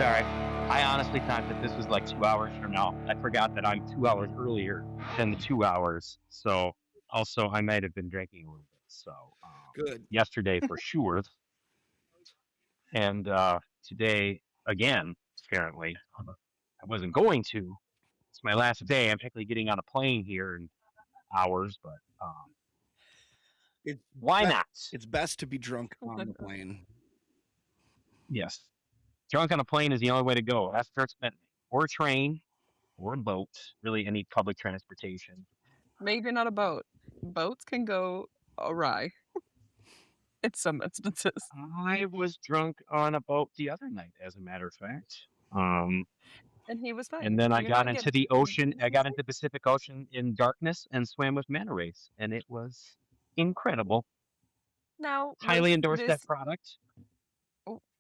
Sorry. I honestly thought that this was like 2 hours from now. I forgot that I'm 2 hours earlier than the 2 hours. So also I might have been drinking a little bit. So Good. yesterday for sure, and today again. Apparently, I wasn't going to. It's my last day. I'm technically getting on a plane here in hours, but It's why best, not? it's best to be drunk on the plane. Yes, drunk on a plane is the only way to go. That's where it's meant. Or a train, or a boat. Really, any public transportation. Maybe not a boat. Boats can go awry in some instances. I was drunk on a boat the other night, as a matter of fact. Um, And he was fine. and then I You're got not into getting the ocean. I got into the Pacific Ocean in darkness and swam with manta rays, and it was incredible. Now, Highly endorse that product.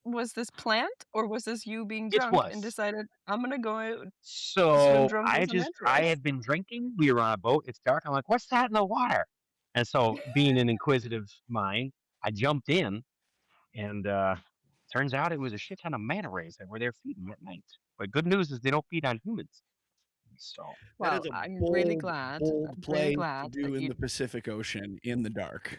was this planned, or was this you being It drunk and was. decided I'm gonna go swim So drunk with some I manta had been drinking. We were on a boat. It's dark. I'm like, what's that in the water? And so, being an inquisitive mind, I jumped in, and turns out it was a shit ton of manta rays that were there feeding at night. But good news is they don't feed on humans. So That Well, is a I'm really bold, glad. bold I'm play really to glad do that in you. the Pacific Ocean in the dark.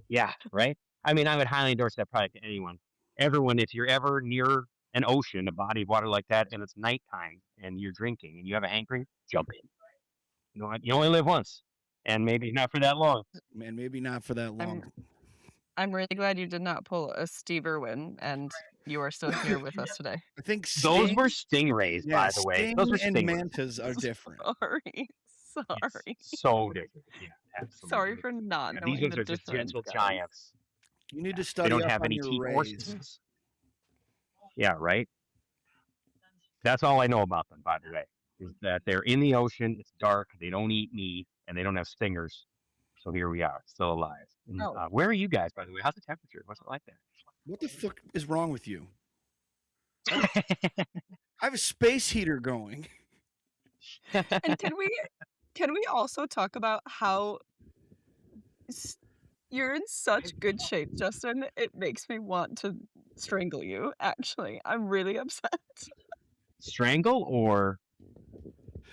yeah, right. I mean, I would highly endorse that product to anyone. Everyone, if you're ever near an ocean, a body of water like that, and it's nighttime and you're drinking and you have a hankering, jump in. You know what? You only live once, and maybe not for that long. Man, maybe not for that long. I'm really glad you did not pull a Steve Irwin, and you are still here with us today. I think Those were stingrays, yeah, by the way. sting Those were and stingrays. mantas are different. Sorry. Yes, so different. Yeah, absolutely. Sorry for not Yeah, knowing these ones the are just difference, gentle guys. giants. You need to They study don't up have on any your teeth or rays. stings. Yeah, right. That's all I know about them, by the way, is that they're in the ocean. It's dark. They don't eat meat, and they don't have stingers. So here we are, still alive. And, Oh. where are you guys, by the way? How's the temperature? What's it like What the fuck is wrong with you? there? I have a space heater going. And can we also talk about how you're in such good shape, Justin? It makes me want to strangle you. Actually, I'm really upset. Strangle or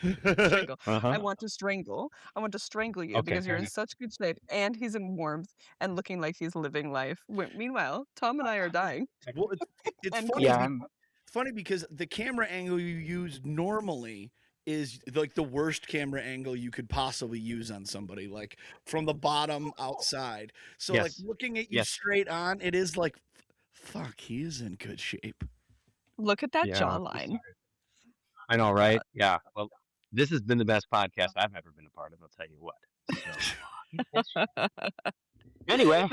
Strangle. uh-huh. I want to strangle. I want to strangle you Okay, because you're fair in enough. such good shape, and he's in warmth and looking like he's living life. Meanwhile, Tom and I are dying. Well, it's And funny. Yeah, It's funny because the camera angle you use normally is like the worst camera angle you could possibly use on somebody, like from the bottom outside. So like yes, looking at you yes, straight on, it is like, fuck, he is in good shape. Look at that yeah. jawline. I know, right? Yeah. Well, this has been the best podcast I've ever been a part of. I'll tell you what. So, anyway,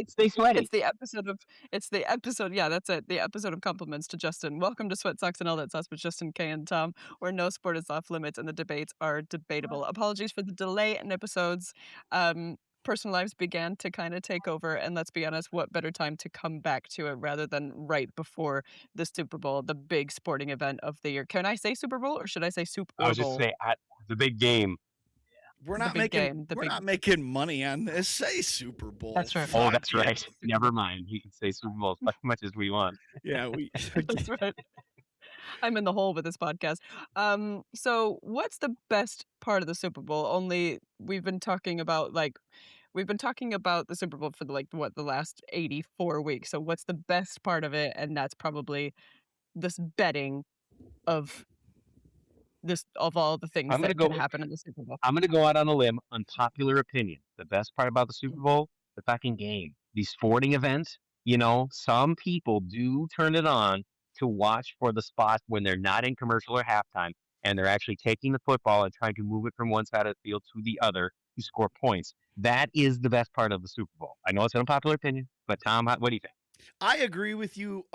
stay sweaty. It's the episode. Yeah, that's it. The episode of compliments to Justin. Welcome to Sweat Socks and All That Sauce with Justin K and Tom, where no sport is off limits and the debates are debatable. Apologies for the delay in episodes. Personal lives began to kind of take over, and let's be honest, what better time to come back to it rather than right before the Super Bowl, the big sporting event of the year. Can I say Super Bowl or should I say Super Bowl? I was just saying the big game. We're The not big making game, we're not making money on this. Say Super Bowl. That's right. Oh, Fuck that's yeah. right. Never mind. You can say Super Bowl as much as we want. Yeah, we That's right. I'm in the hole with this podcast. So what's the best part of the Super Bowl? Only we've been talking about the Super Bowl for the last 84 weeks. So what's the best part of it? And that's probably this betting of all the things I'm gonna that go can happen in the Super Bowl. I'm going to go out on a limb. Unpopular opinion. The best part about the Super Bowl, the fucking game. The sporting event, some people do turn it on to watch for the spot when they're not in commercial or halftime and they're actually taking the football and trying to move it from one side of the field to the other to score points. That is the best part of the Super Bowl. I know it's an unpopular opinion, but Tom, what do you think? I agree with you.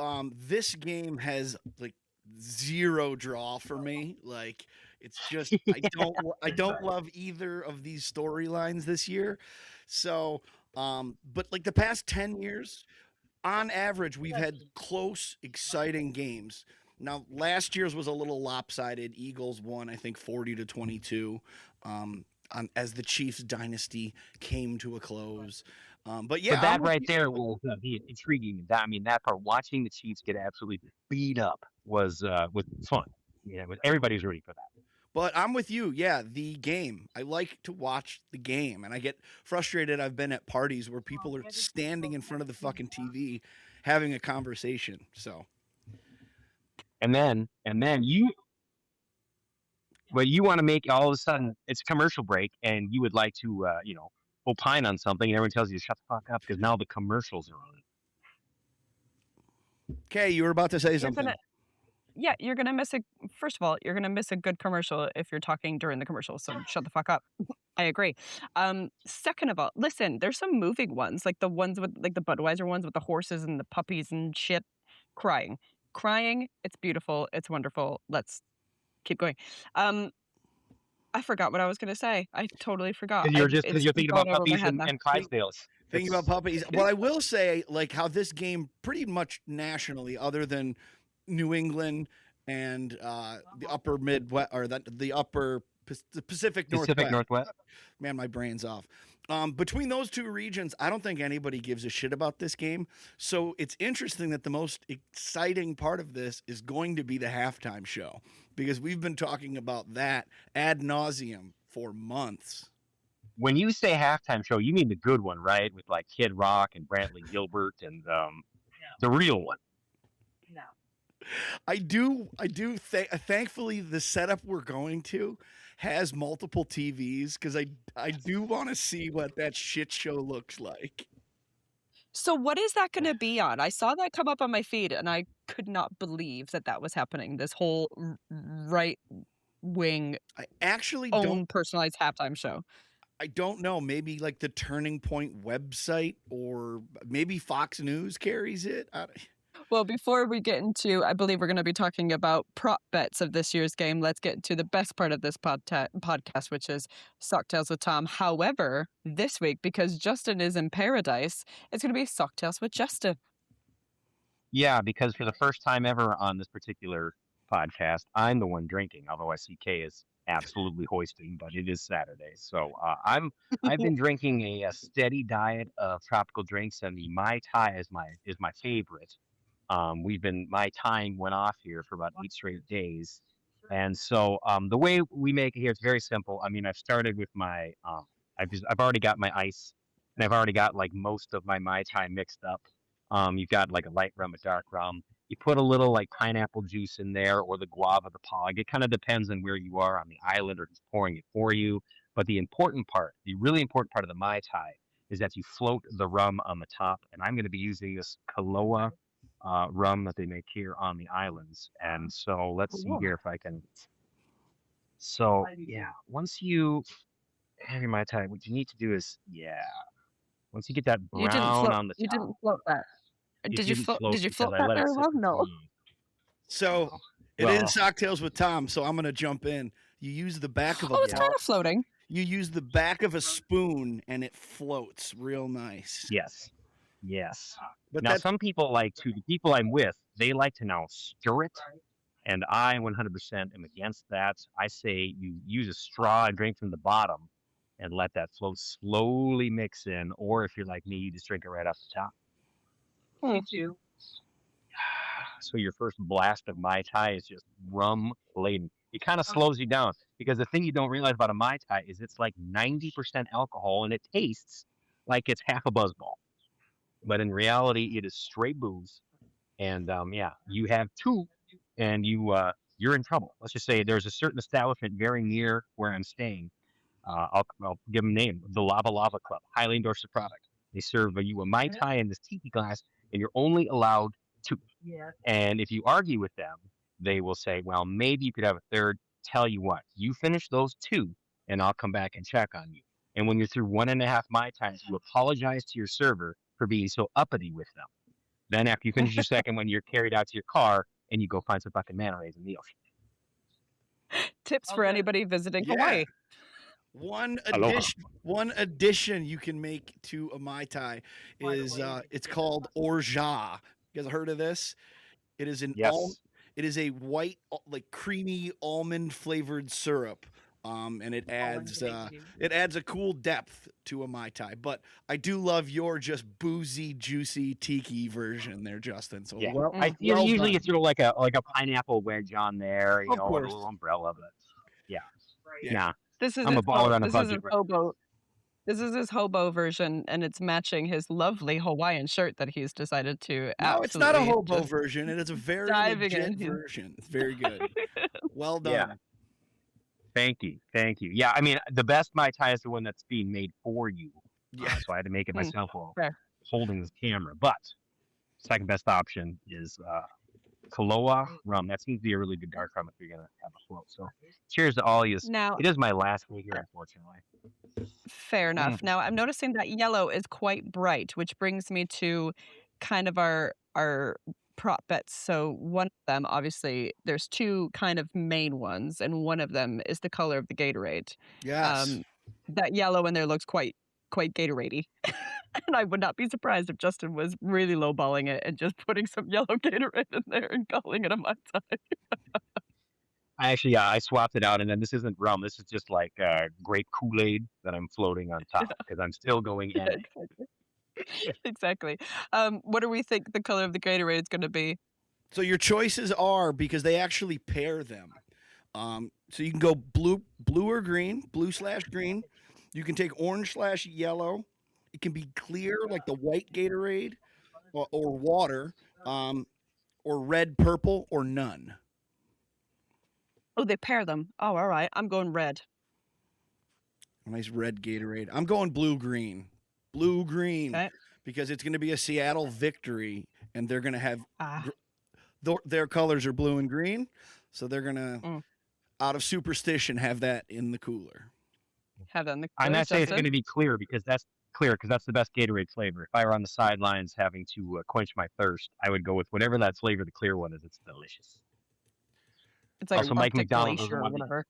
This game has like zero draw for me. Like it's just I don't love either of these storylines this year. So, but like the past 10 years, on average, we've had close, exciting games. Now, last year's was a little lopsided. Eagles won, I think, 40-22, as the Chiefs dynasty came to a close. But yeah, But I'm that with right you. there will be intriguing. That, I mean, that part, watching the Chiefs get absolutely beat up was fun. Yeah, everybody's rooting for that. But I'm with you. Yeah, the game. I like to watch the game, and I get frustrated. I've been at parties where people are standing in front of the fucking TV having a conversation. So And then you, but you want to make all of a sudden it's a commercial break, and you would like to, opine on something, and everyone tells you to shut the fuck up because now the commercials are on. okay, you were about to say You're something. gonna Yeah, you're gonna miss a first of all, you're gonna miss a good commercial if you're talking during the commercial, so shut the fuck up. I agree. Second of all, listen, there's some moving ones, like the ones with like the Budweiser ones with the horses and the puppies and shit. Crying. Crying, it's beautiful, it's wonderful. Let's keep going. Um, I forgot what I was gonna say. I totally forgot. Because It's you're thinking going about over my puppies head and, now. and Clydesdales. Thinking about It's puppies. Well, I will say, like, how this game pretty much nationally, other than New England and the upper Midwest or the upper the Pacific Pacific Northwest. Northwest. Man, my brain's off. Between those two regions, I don't think anybody gives a shit about this game. So it's interesting that the most exciting part of this is going to be the halftime show because we've been talking about that ad nauseum for months. When you say halftime show, you mean the good one, right? With like Kid Rock and Brantley Gilbert and the real one. I do. Thankfully, the setup we're going to has multiple TVs because I do want to see what that shit show looks like. So what is that gonna be on? I saw that come up on my feed, and I could not believe that that was happening. This whole right wing I actually own don't. personalized halftime show. I don't know. Maybe like the Turning Point website, or maybe Fox News carries it. Well, before we get into, I believe we're going to be talking about prop bets of this year's game. Let's get into the best part of this podcast, which is Socktails with Tom. However, this week, because Justin is in paradise, it's going to be Socktails with Justin. Yeah, because for the first time ever on this particular podcast, I'm the one drinking. Although I see Kay is absolutely hoisting, but it is Saturday, so I've been drinking a steady diet of tropical drinks, and the Mai Tai is my favorite. We've been my time went off here for about 8 straight days, and so the way we make it here, it's very simple. I mean, I've started with my I've already got my ice, and I've already got like most of my Mai Tai mixed up. You've got like a light rum, a dark rum. You put a little like pineapple juice in there, or the guava, the pog. It kind of depends on where you are on the island, or just pouring it for you. But the important part, the really important part of the Mai Tai, is that you float the rum on the top. And I'm going to be using this Kaloa rum that they make here on the islands. And so let's see here if I can. So yeah, once you have your Mai Tai, what you need to do is, once you get that You didn't brown float. on the You top, didn't float that. you Did you didn't float? float Did you because float I that let it very sit well? for No. So it Well, is Socktails with Tom. So I'm going to jump in. You use the back of a Oh, it's kind of floating. You use the back of a spoon and it floats real nice. yes, yes. But Now, that's some people the people I'm with, they like to now stir it, and I 100% am against that. I say you use a straw and drink from the bottom, and let that flow slowly mix in. Or if you're like me, you just drink it right off the top. Hmm. So your first blast of Mai Tai is just rum laden. It kind of slows you down because the thing you don't realize about a Mai Tai is it's like 90% alcohol and it tastes like it's half a buzzball. But in reality, it is straight booze. And you have two, and you're in trouble. Let's just say there's a certain establishment very near where I'm staying. I'll give them a name, the Lava Lava Club, highly endorsed the product. They serve you a Mai Tai in this tiki glass, and you're only allowed two. And if you argue with them, they will say, well, maybe you could have a third. Tell you what, you finish those two, and I'll come back and check on you. And when you're through one and a half Mai Tais, you apologize to your server for being so uppity with them. Then after you finish your second one, you're carried out to your car, and you go find some fucking manta rays in the ocean. Tips for anybody visiting Yeah. Hawaii. Aloha. One addition you can make to a Mai Tai is it's called orgeat. You guys heard of this? It is Yes. it is a white like creamy almond flavored syrup and it adds a cool depth to a Mai Tai. But I do love your just boozy, juicy tiki version there, Justin. So Yeah, well, I well usually you done. throw like a pineapple wedge on there, Of with a course. little umbrella. But yeah, Yeah. nah, This is I'm a baller on a this is budget. his hobo. This is his hobo version, and it's matching his lovely Hawaiian shirt that he's decided to No, it's not a absolutely hobo just version. It is a very diving legit in. version. It's very good. Well Yeah, done. thank you. Yeah, I mean the best Mai Tai is the one that's being made for you. Yeah. So I had to make it myself while Fair. holding this camera. But second best option is Kaloa rum. That seems to be a really good dark rum if you're gonna have a float. So cheers to all you. Now, It is my last one here, unfortunately. fair enough. Now, I'm noticing that yellow is quite bright, which brings me to kind of our prop bets. So one of them, obviously, there's two kind of main ones, and one of them is the color of the Gatorade. Yes. That yellow in there looks quite Gatorade-y. And I would not be surprised if Justin was really lowballing it and just putting some yellow Gatorade in there and calling it a Mai Tai. I swapped it out, and then this isn't rum. This is just like grape Kool-Aid that I'm floating on top because I'm still going in. Exactly. What do we think the color of the Gatorade is going to be? So your choices are because they actually pair them. So you can go blue or green, blue/green. You can take orange/yellow. It can be clear like the white Gatorade, or water, or red, purple, or none. Oh, they pair them. Oh, all right. I'm going red. Nice red Gatorade. I'm going blue-green. Blue-green. Okay. Because it's going to be a Seattle victory, and they're going to have Ah, their colors are blue and green, so they're going to, Mm. out of superstition, have that in the cooler. have that in the I'm color, not saying it's Justin? going to be clear because that's the best Gatorade flavor. If I were on the sidelines having to quench my thirst, I would go with whatever that flavor, the clear one is. It's delicious. It's like Also, Mike Arctic McDonald Glacier doesn't or want whatever.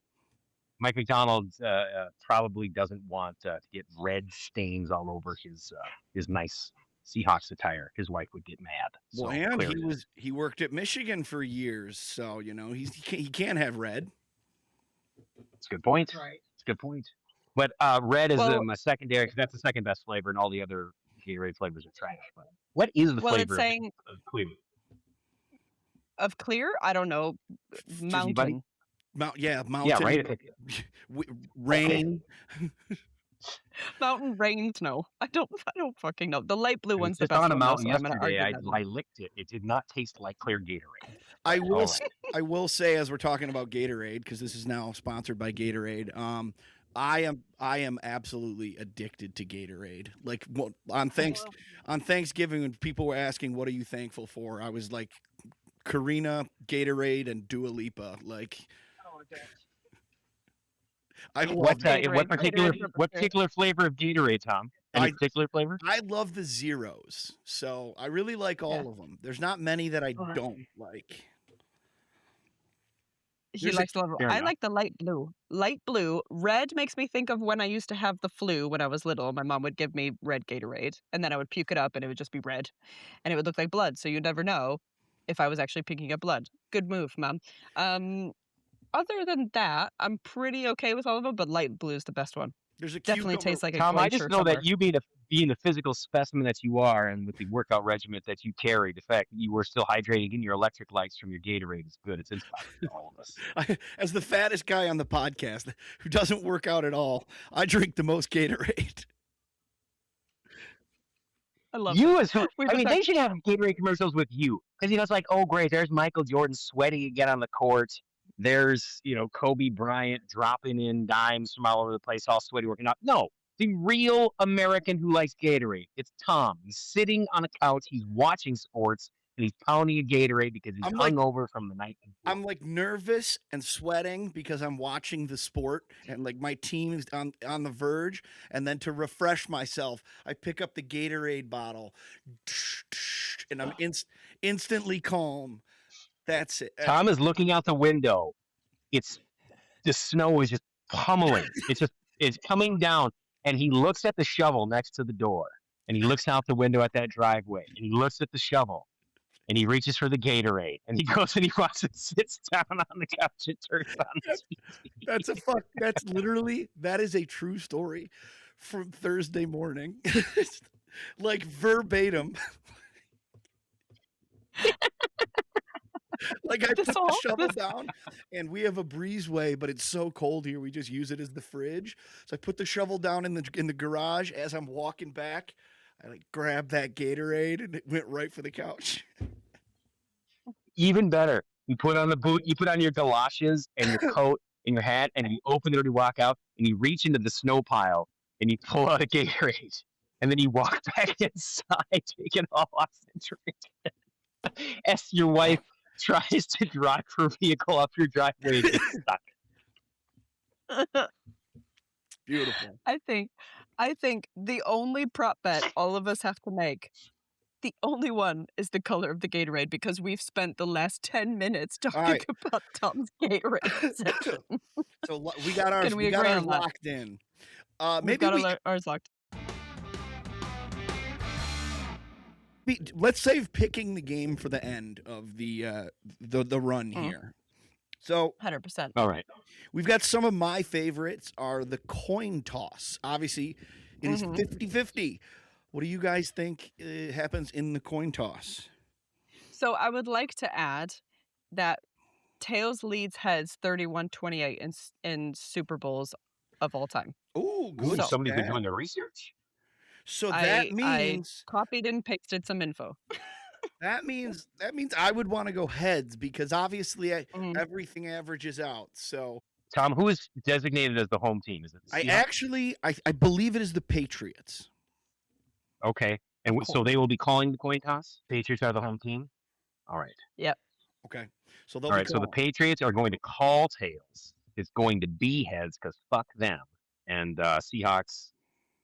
Mike McDonald probably doesn't want to get red stains all over his nice Seahawks attire. His wife would get mad. So Well, and clear it is. he worked at Michigan for years, so he can't have red. It's a good point. It's a good point. But red is Well, my secondary because that's the second best flavor, and all the other Gatorade flavors are trash. But what is the well, it's flavor saying of clear? of clear. I don't know. Anybody? Mountain. Yeah, Mountain, right. rain. Mountain rain snow. I don't fucking know. The light blue I was one's the just best on a one though, mountain so I'm gonna yesterday. argue that one. I licked it. It did not taste like clear Gatorade. I will. All s- right. I will say, as we're talking about Gatorade, because this is now sponsored by Gatorade. I am absolutely addicted to Gatorade. Like on Thanksgiving, when people were asking, "What are you thankful for?" I was like, Karina, Gatorade, and Dua Lipa. Like, I love What it. Gatorade, Gatorade for what sure. particular flavor of Gatorade, Tom? Any I- particular flavor? I love the zeros, so I really like all of them. There's not many that I don't like. He There's a- likes the level. Fair I enough. like the light blue. Light blue. Red makes me think of when I used to have the flu when I was little. My mom would give me red Gatorade, and then I would puke it up, and it would just be red, and it would look like blood. So you'd never know if I was actually picking up blood. Good move, Mom. Other than that, I'm pretty okay with all of them, but light blue is the best one. There's a Definitely cucumber. tastes like a Tom, I glacier just know somewhere. that you being the physical specimen that you are, and with the workout regimen that you carry, the fact that you were still hydrating in your electric lights from your Gatorade is good. It's inspiring to all of us. As the fattest guy on the podcast who doesn't work out at all, I drink the most Gatorade. I love You it. as who? We I just mean, have- they should have Gatorade commercials with you because it's like, oh great, there's Michael Jordan sweating again on the court. There's Kobe Bryant dropping in dimes from all over the place, all sweaty, working out. No, the real American who likes Gatorade. It's Tom. He's sitting on a couch. He's watching sports, and he's pounding a Gatorade because he's I'm like- hungover from the night before. I'm like nervous and sweating because I'm watching the sport and like my team is on the verge. And then to refresh myself, I pick up the Gatorade bottle and I'm instantly calm. That's it. Tom is looking out the window. The snow is just pummeling. It's coming down, and he looks at the shovel next to the door, and he looks out the window at that driveway, and he looks at the shovel, and he reaches for the Gatorade, and he goes and he walks and sits down on the couch and turns on the TV. That is a true story from Thursday morning. Like verbatim. Like I put the shovel down, and we have a breezeway, but it's so cold here. We just use it as the fridge. So I put the shovel down in the garage. As I'm walking back, I like grabbed that Gatorade, and it went right for the couch. Even better, you put on the boot, you put on your galoshes and your coat and your hat, and you open the door to walk out, and you reach into the snow pile, and you pull out a Gatorade, and then you walk back inside, take it all off and drink it. As your wife tries to drive her vehicle up your driveway and gets stuck. Beautiful. I think the only prop bet all of us have to make, the only one, is the color of the Gatorade, because we've spent the last 10 minutes talking about Tom's Gatorade section. So we got ours. Can we got agree ours on that? locked in. We've got ours locked. Let's save picking the game for the end of the run here. So 100%. All right. We've got some of my favorites are the coin toss. Obviously, it is 50-50. What do you guys think happens in the coin toss? So I would like to add that Tails leads heads 31-28 in Super Bowls of all time. Oh, good. Ooh, somebody's been doing their research. So that means I copied and pasted some info. that means I would want to go heads, because obviously everything averages out. So Tom, who is designated as the home team? Is it the Seahawks? I believe it is the Patriots. Okay. And so they will be calling the coin toss? Patriots are the home team? All right. Yep. Okay. So all right. So the Patriots are going to call tails. It's going to be heads because fuck them. And Seahawks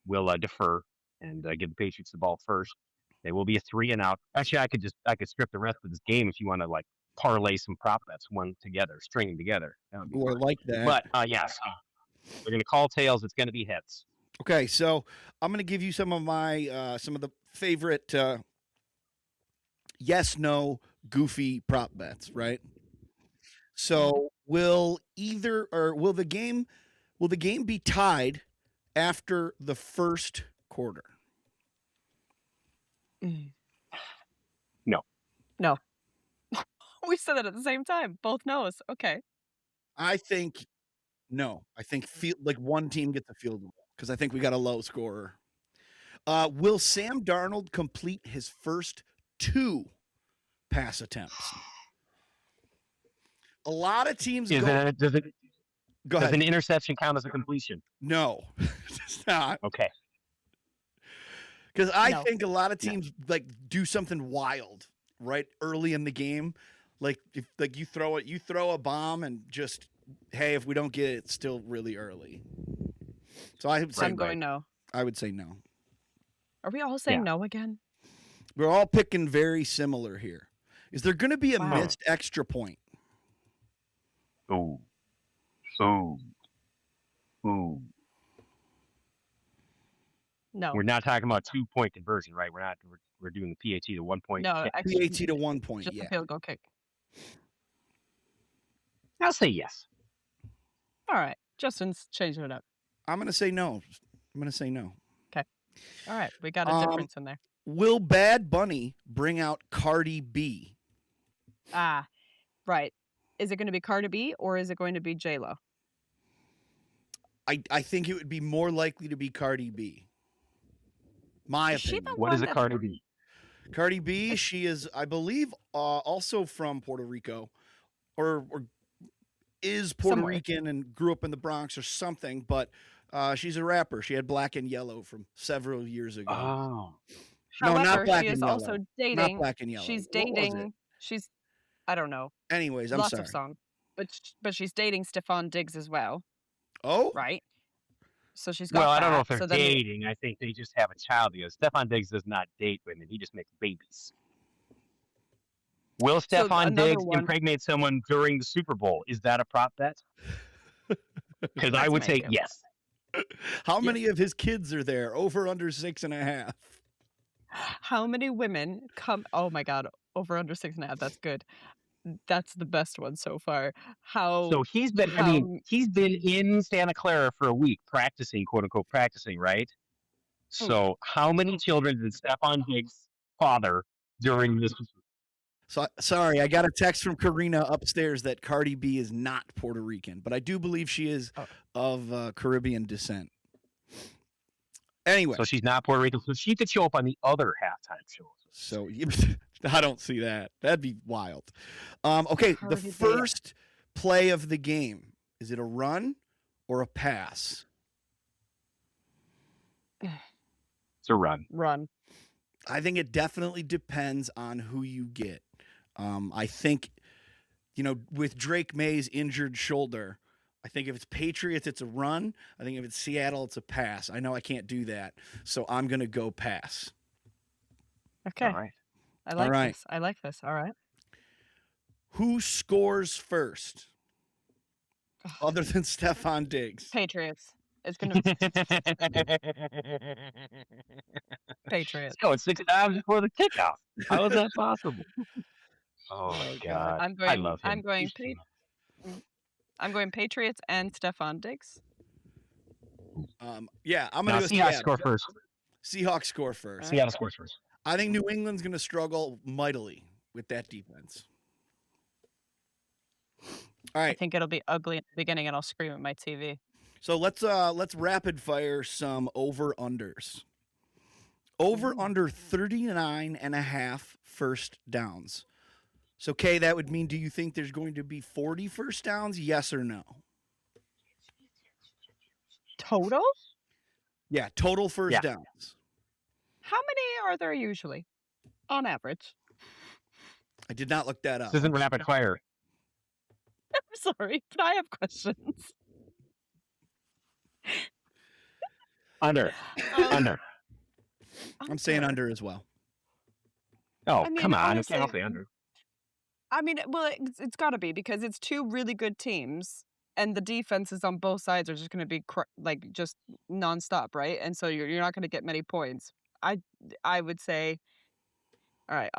will defer and give the Patriots the ball first. They will be a 3 and out. Actually, I could strip the rest of this game if you want to like parlay some prop bets string them together. That would be I like that. But yes, they're going to call tails. It's going to be heads. Okay, so I'm going to give you some of my some of the favorite yes, no, goofy prop bets, right? So will the game be tied after the first quarter? No. We said that at the same time. Both knows. Okay. I think no. I think like one team gets a field goal, because I think we got a low scorer. Will Sam Darnold complete his first 2 pass attempts? A lot of teams does an interception count as a completion? No, it's not. Okay. Because I think a lot of teams like do something wild right early in the game, like if like you throw a bomb and just, hey, if we don't get it, it's still really early. So I would say I'm going no. I would say no. Are we all saying no again? We're all picking very similar here. Is there going to be a missed extra point? Oh. No. We're not talking about 2-point conversion, right? We're doing the PAT to 1 point. No, PAT to 1 point. Just a field goal kick. I'll say yes. All right. Justin's changing it up. I'm going to say no. Okay. All right. We got a difference in there. Will Bad Bunny bring out Cardi B? Right. Is it going to be Cardi B or is it going to be J-Lo? I think it would be more likely to be Cardi B. My opinion. What is a Cardi B? Cardi B, she is, I believe, also from Puerto Rico, or is Puerto Rican and grew up in the Bronx or something, but she's a rapper. She had Black and Yellow from several years ago. Oh. No, However, not Black she and is Yellow. also dating. Not Black and Yellow. She's What was it? dating. I don't know. Anyways, I'm Lots sorry. of songs. But she's dating Stephon Diggs as well. Oh? Right? So she's got Well, I don't know if that. they're dating. I think they just have a child together. Stephon Diggs does not date women. He just makes babies. Will Stephon Diggs impregnate someone during the Super Bowl? Is that a prop bet? Because I would say yes. How many of his kids are there? Over under 6.5. How many women come? Oh my God! Over under 6.5. That's good. That's the best one so far. How So he's been, I how mean, he's been in Santa Clara for a week practicing, quote unquote, practicing, right? mm, So how many children did Stephon Diggs father during this? So sorry, I got a text from Karina upstairs that Cardi B is not Puerto Rican, but I do believe she is oh, of Caribbean descent. Anyway, So she's not Puerto Rican. So she could show up on the other halftime shows. so I don't see that. That'd be wild. Okay, the Cardi B. first play of the game, is it a run or a pass? It's a run. Run. I think it definitely depends on who you get. I think, with Drake May's injured shoulder, I think if it's Patriots, it's a run. I think if it's Seattle, it's a pass. I know I can't do that, so I'm going to go pass. Okay. All right. I like right. this. I like this. All right. Who scores first, Ugh. other than Stephon Diggs? Patriots. It's gonna be Patriots. So it's 6 times before the kickoff. How is that possible? Oh my God. I'm I going. love him. I'm going. He's Pa- phenomenal. I'm going Patriots and Stephon Diggs. Yeah, I'm Now going to go Seahawks Seattle. score first. Seahawks score first. Seattle scores first. I think New England's going to struggle mightily with that defense. All I right, think it'll be ugly at the beginning, and I'll scream at my TV. so let's rapid fire some over unders. Over under 39 and a half first downs. So Kay, that would mean, do you think there's going to be 40 first downs? Yes or no? Total? Yeah, total first Yeah. downs. How many are there usually, on average? I did not look that up. This isn't rapid fire. I'm sorry, but I have questions. Under. Under. I'm saying under as well. Oh, I mean, come on. I honestly, can't say under. I mean, well, it's got to be because it's two really good teams, and the defenses on both sides are just going to be just nonstop, right? And so you're not going to get many points. I would say, all right,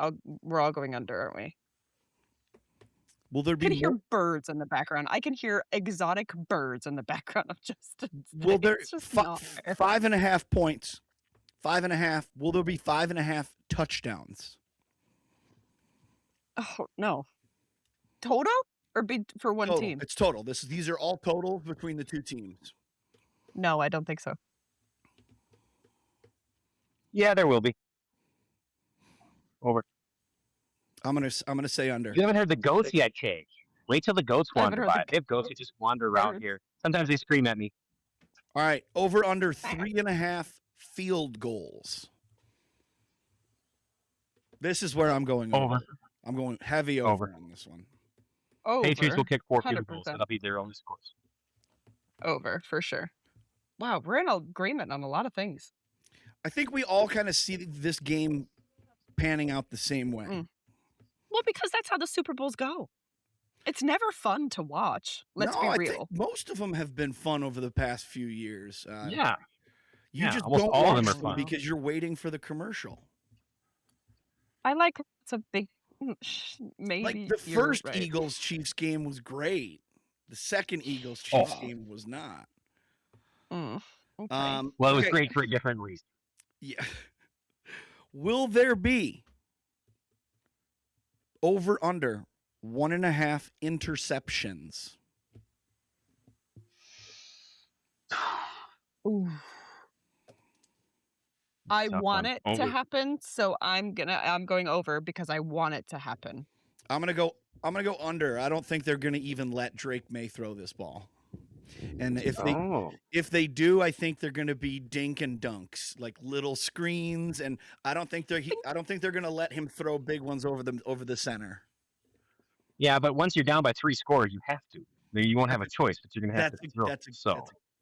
we're all going under, aren't we? Will there I can be hear more? birds in the background. I can hear exotic birds in the background of Justin's Will day. there It's just not fair. 5.5 points? 5.5. Will there be 5.5 touchdowns? Oh no, total or be for one Total. team? It's total. These are all total between the two teams. No, I don't think so. Yeah, there will be. Over. I'm gonna say under. You haven't heard the goats yet, Kay. Wait till the goats I haven't wander heard by. the They have goats that just wander around birds. here. Sometimes they scream at me. All right, over under 3.5 field goals. This is where I'm going over. I'm going heavy over on this one. Over. Patriots will kick 4 field goals. 100%. That'll be their only scores. Over for sure. Wow, we're in agreement on a lot of things. I think we all kind of see this game panning out the same way. Well, because that's how the Super Bowls go. It's never fun to watch. Let's be I real. think most of them have been fun over the past few years. Yeah. You Yeah, just almost don't all of them watch are fun. because you're waiting for the commercial. I like it's a big maybe Like the you're first right. Eagles Chiefs game was great. The second Eagles Chiefs game was not. Okay. Well, it was okay. great for a different reason. Yeah. Will there be over under 1.5 interceptions? Ooh. I Tough want one. it to Over. happen, so I'm going over because I want it to happen. I'm gonna go under. I don't think they're gonna even let Drake May throw this ball. And if they do, I think they're gonna be dink and dunks, like little screens. And I don't think they're gonna let him throw big ones over the center. Yeah, but once you're down by 3 scores, you have to. You won't have a choice, but you're going to have to throw.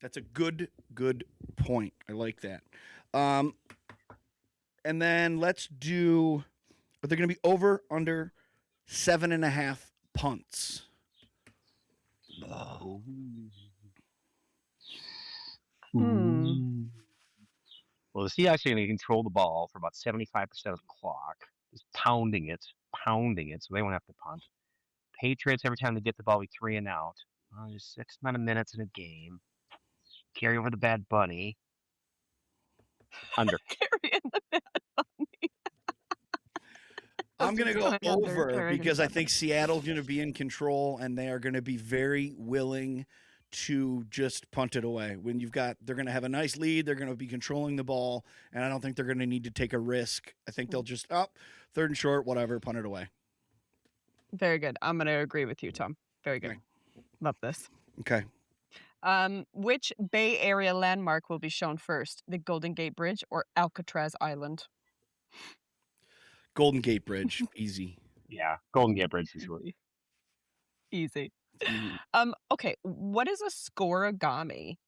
That's a good point. I like that. And then let's do. Are they going to be over under 7.5 punts? Hmm. Well, the Seahawks are going to control the ball for about 75% of the clock. just pounding it, so they won't have to punt. Patriots, every time they get the ball, be 3 and out. There's X amount of minutes in a game. Carry over the bad bunny. Under. Carrying the bad bunny. I'm going to go over carrying because the I bad think Seattle's going to be in control and they are going to be very willing to just punt it away. When they're going to have a nice lead, they're going to be controlling the ball, and I don't think they're going to need to take a risk. I think they'll just, third and short, whatever, punt it away. Very good. I'm going to agree with you, Tom. Very good. Okay. Love this. Okay. Which Bay Area landmark will be shown first? The Golden Gate Bridge or Alcatraz Island? Golden Gate Bridge, easy. Yeah, Golden Gate Bridge for sure. Easy. Okay, what is a scoregami?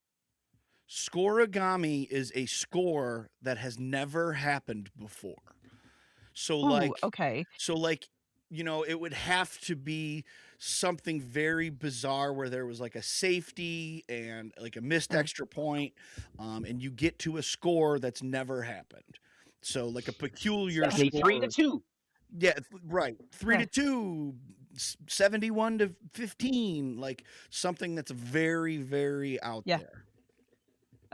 Scoregami is a score that has never happened before. So okay. So it would have to be something very bizarre where there was like a safety and like a missed extra point, and you get to a score that's never happened. So like a peculiar score. 3-2. Yeah, right. 3-2, 71-15, like something that's very, very out there.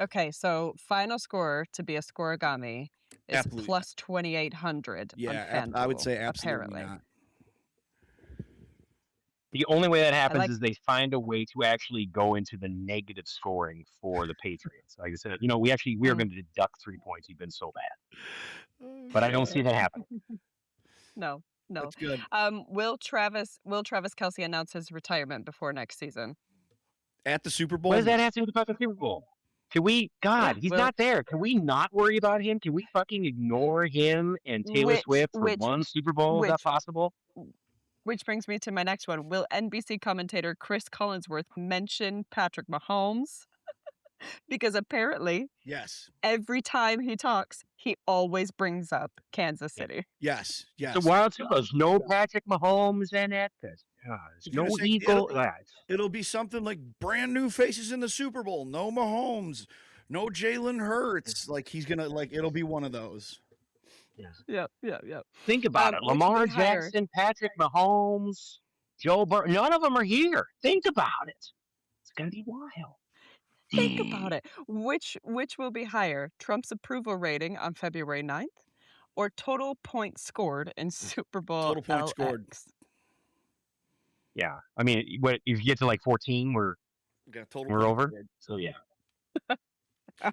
Okay, so final score to be a scoregami is plus 2,800. Yeah, I would say absolutely apparently. not. The only way that happens is they find a way to actually go into the negative scoring for the Patriots. Like I said, we are going to deduct 3 points. You've been so bad, but I don't see that happening. No. That's good. Will Travis Kelce announce his retirement before next season? At the Super Bowl? What does that have to do with the Super Bowl? Can we, he's not there. Can we not worry about him? Can we fucking ignore him and Taylor Swift for one Super Bowl? Is that possible? Which brings me to my next one. Will NBC commentator Chris Collinsworth mention Patrick Mahomes? Because apparently, yes, every time he talks, he always brings up Kansas City. Yes. The wild too. There's no Patrick Mahomes in it. There's no Eagle. It'll be something like brand new faces in the Super Bowl. No Mahomes, no Jalen Hurts. Like he's gonna it'll be one of those. Yeah. Think about it. Lamar Jackson, Patrick Mahomes, Joe Burrow. None of them are here. Think about it. It's gonna be wild. Think about it. Which will be higher, Trump's approval rating on February 9th or total points scored in Super Bowl Total points scored. Yeah. I mean, if you get to like 14, we're over. Scored. So, yeah.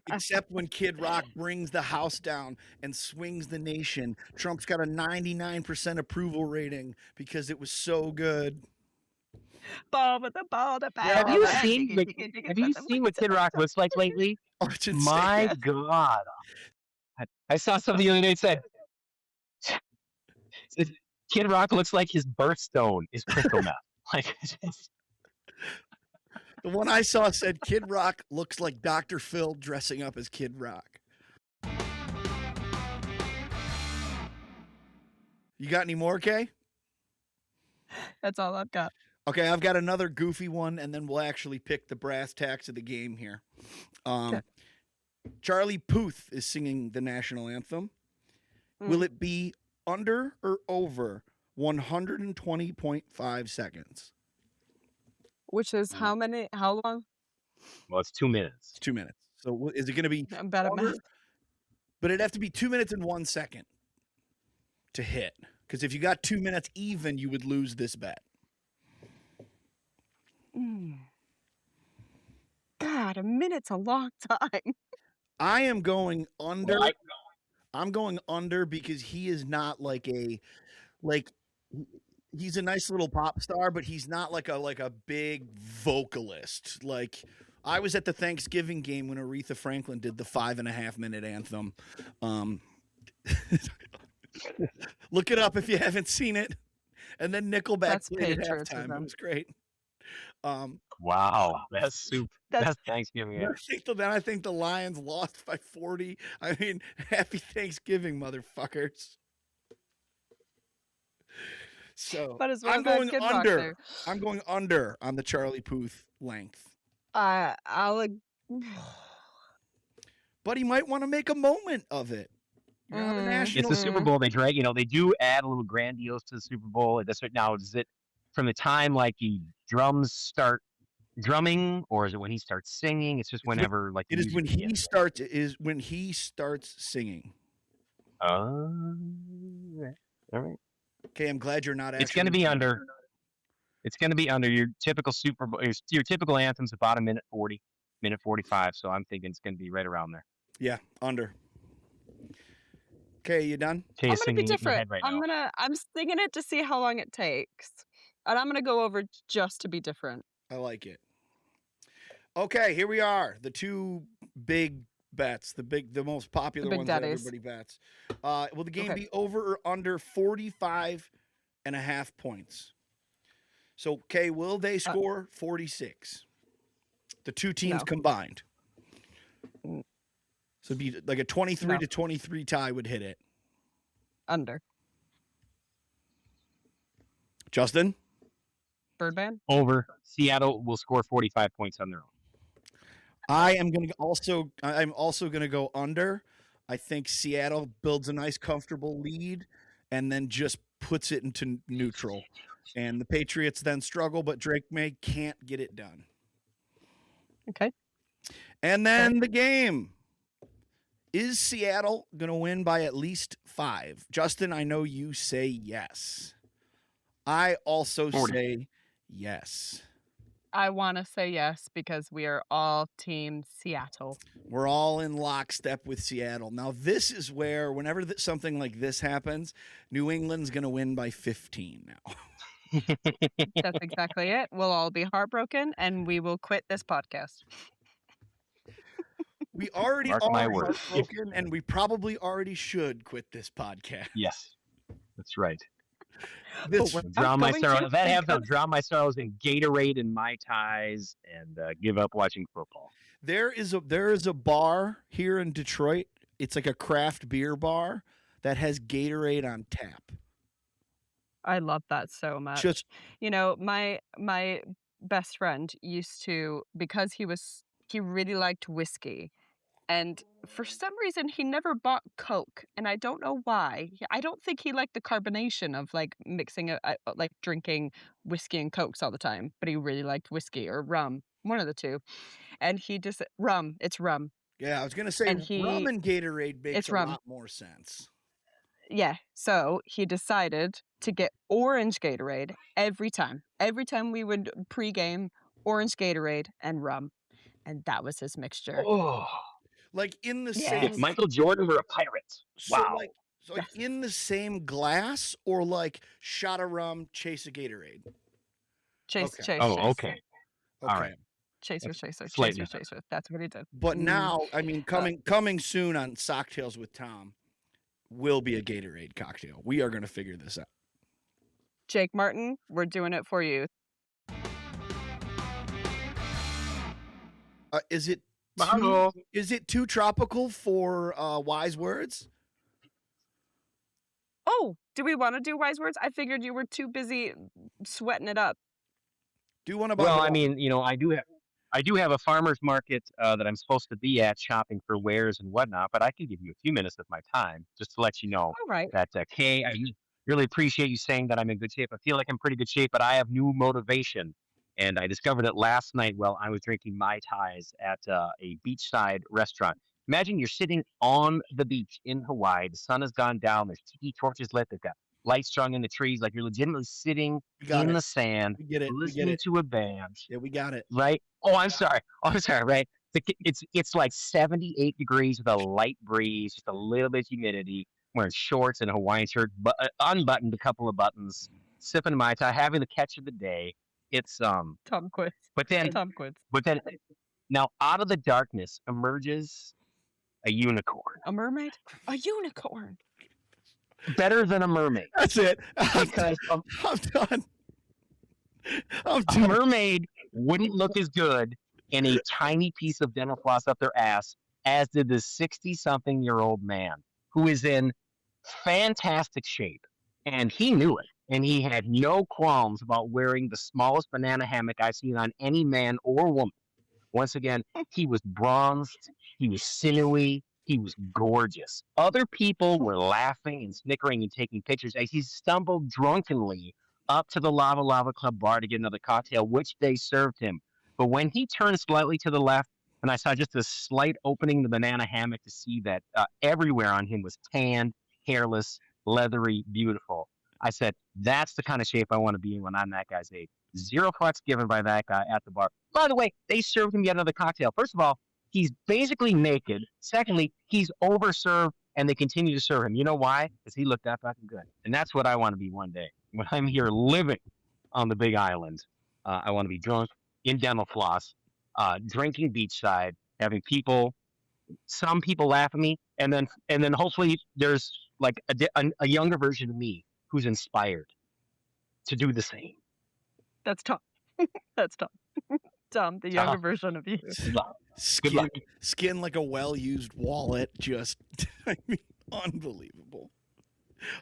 Except when Kid Rock brings the house down and swings the nation. Trump's got a 99% approval rating because it was so good. Ball with the ball, the ball. Have you seen what Kid Rock looks like lately? Oh, it's insane. My God. I saw something the other day that said Kid Rock looks like his birthstone is crystal meth. The one I saw said Kid Rock looks like Dr. Phil dressing up as Kid Rock. You got any more, Kay? That's all I've got. Okay, I've got another goofy one, and then we'll actually pick the brass tacks of the game here. Charlie Puth is singing the national anthem. Will it be under or over 120.5 seconds? Which is how long? Well, it's 2 minutes. It's 2 minutes. So is it going to be I'm bad at math. But it'd have to be 2 minutes and 1 second to hit. Because if you got 2 minutes even, you would lose this bet. God, a minute's a long time. I am going under. I'm going under because he is not he's a nice little pop star, but he's not like a big vocalist. Like I was at the Thanksgiving game when Aretha Franklin did the 5.5 minute anthem. Look it up if you haven't seen it. And then Nickelback played at halftime. It was great. Wow, that's super. That's Thanksgiving. I think the Lions lost by 40. I mean, happy Thanksgiving, motherfuckers. So I'm going under. I'm going under on the Charlie Puth length. I'll. But he might want to make a moment of it. You're on the Mm, national. It's the Super mm. Bowl. They drag, they do add a little grandiose to the Super Bowl. That's right now. Is it from the time like the drums start drumming, or is it when he starts singing? It's just It's when, whenever like the it is music when he begins. starts. It is when he starts singing. Oh, all right. Okay, I'm glad you're not It's going to actually. be under. It's going to be under your typical Super Bowl. Your typical anthem's about a minute 40, minute 45. So I'm thinking it's going to be right around there. Yeah, under. Okay, you done? Kay I'm is gonna be singing it in your different. head right now. I'm singing it to see how long it takes, and I'm gonna go over just to be different. I like it. Okay, here we are. The two big bets, the most popular big ones that daddies. everybody bets. Will the game Okay. be over or under 45.5 points? So, Kay, will they score 46? The two teams No. combined. Mm. So it'd be like a 23 No. to 23 tie would hit it. Under. Justin? Birdman. Over. Seattle will score 45 points on their own. I'm also gonna go under. I think Seattle builds a nice comfortable lead and then just puts it into neutral. And the Patriots then struggle, but Drake May can't get it done. Okay. And then the game. Is Seattle going to win by at least 5? Justin, I know you say yes. I also 40. say yes. I want to say yes because we are all Team Seattle. We're all in lockstep with Seattle. Now, this is where, whenever something like this happens, New England's going to win by 15 now. That's exactly it. We'll all be heartbroken and we will quit this podcast. We already Mark are my words. heartbroken, and we probably already should quit this podcast. Yes, that's right. This, we're Drown my going sorrows. to If that happens, I'll because- drown my sorrows in Gatorade and Mai Tais and give up watching football. there is a bar here in Detroit. It's like a craft beer bar that has Gatorade on tap. I love that so much. Just my best friend used to, because he really liked whiskey, and for some reason he never bought Coke, and I don't know why. I don't think he liked the carbonation of like mixing like drinking whiskey and Cokes all the time, but he really liked whiskey or rum, one of the two. And he just rum. It's rum. yeah, I was gonna say And rum and Gatorade makes it's a rum. lot more sense. Yeah, so he decided to get orange Gatorade every time. Every time we would pregame, orange Gatorade and rum, and that was his mixture. Oh, Like in the Yes. same, if Michael Jordan were a pirate. so Wow. like in the same glass, or like shot of rum, chase a Gatorade. Chase, Okay. chase, Oh, chase. okay. All right. Chaser, That's chaser, slightly chaser, chaser. That's what he did. But Mm. now, I mean, coming soon on Socktails with Tom will be a Gatorade cocktail. We are going to figure this out. Jake Martin, we're doing it for you. Is it Mahalo. too tropical for wise words? Oh, do we want to do wise words? I figured you were too busy sweating it up. Do one about Well, I Hawaii. mean, I do have a farmer's market that I'm supposed to be at shopping for wares and whatnot, but I can give you a few minutes of my time just to let you know All right. that, Kay, I really appreciate you saying that I'm in good shape. I feel like I'm pretty good shape, but I have new motivation. And I discovered it last night while I was drinking Mai Tais at a beachside restaurant. Imagine you're sitting on the beach in Hawaii. The sun has gone down. There's tiki torches lit. They've got lights strung in the trees. Like you're legitimately sitting We got in it. the sand, We get it. We get listening it. to a band. Yeah, we got it. Right? Oh, I'm sorry. Oh, I'm sorry. Right? It's like 78 degrees with a light breeze, just a little bit of humidity. Wearing shorts and a Hawaiian shirt, but unbuttoned a couple of buttons, sipping Mai Tai, having the catch of the day. It's Tom quits. but then now out of the darkness emerges a unicorn, A mermaid? A unicorn. better than a mermaid, That's it. because I'm done. I'm a done. mermaid wouldn't look as good in a tiny piece of dental floss up their ass as did this 60-something-year-old man who is in fantastic shape, and he knew it. And he had no qualms about wearing the smallest banana hammock I've seen on any man or woman. Once again, he was bronzed, he was sinewy, He was gorgeous. Other people were laughing and snickering and taking pictures as he stumbled drunkenly up to the Lava Lava Club bar to get another cocktail, which they served him. But when he turned slightly to the left, and I saw just a slight opening in the banana hammock to see that everywhere on him was tanned, hairless, leathery, beautiful. I said, that's the kind of shape I want to be in when I'm that guy's age. 0 fucks given by that guy at the bar. By the way, they served him yet another cocktail. First of all, he's basically naked. Secondly, he's overserved, and they continue to serve him. You know why? Because he looked that fucking good. And that's what I want to be one day. When I'm here living on the Big Island, I want to be drunk in dental floss, drinking beachside, having some people laugh at me, and then hopefully there's like a younger version of me who's inspired to do the same. That's Tom. That's Tom. Tom, the younger version of you. Skin like a well-used wallet. Just, I mean, unbelievable.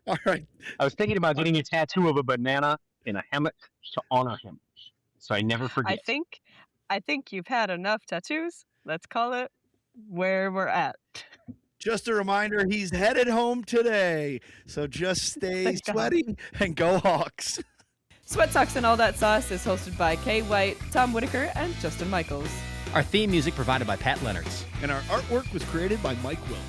All right. I was thinking about getting a tattoo of a banana in a hammock to honor him, so I never forget. I think you've had enough tattoos. Let's call it where we're at. Just a reminder, he's headed home today. So just stay sweaty and go Hawks. Sweat Socks and All That Sauce is hosted by Kay White, Tom Whitaker, and Justin Michaels. Our theme music provided by Pat Leonards. And our artwork was created by Mike Willis.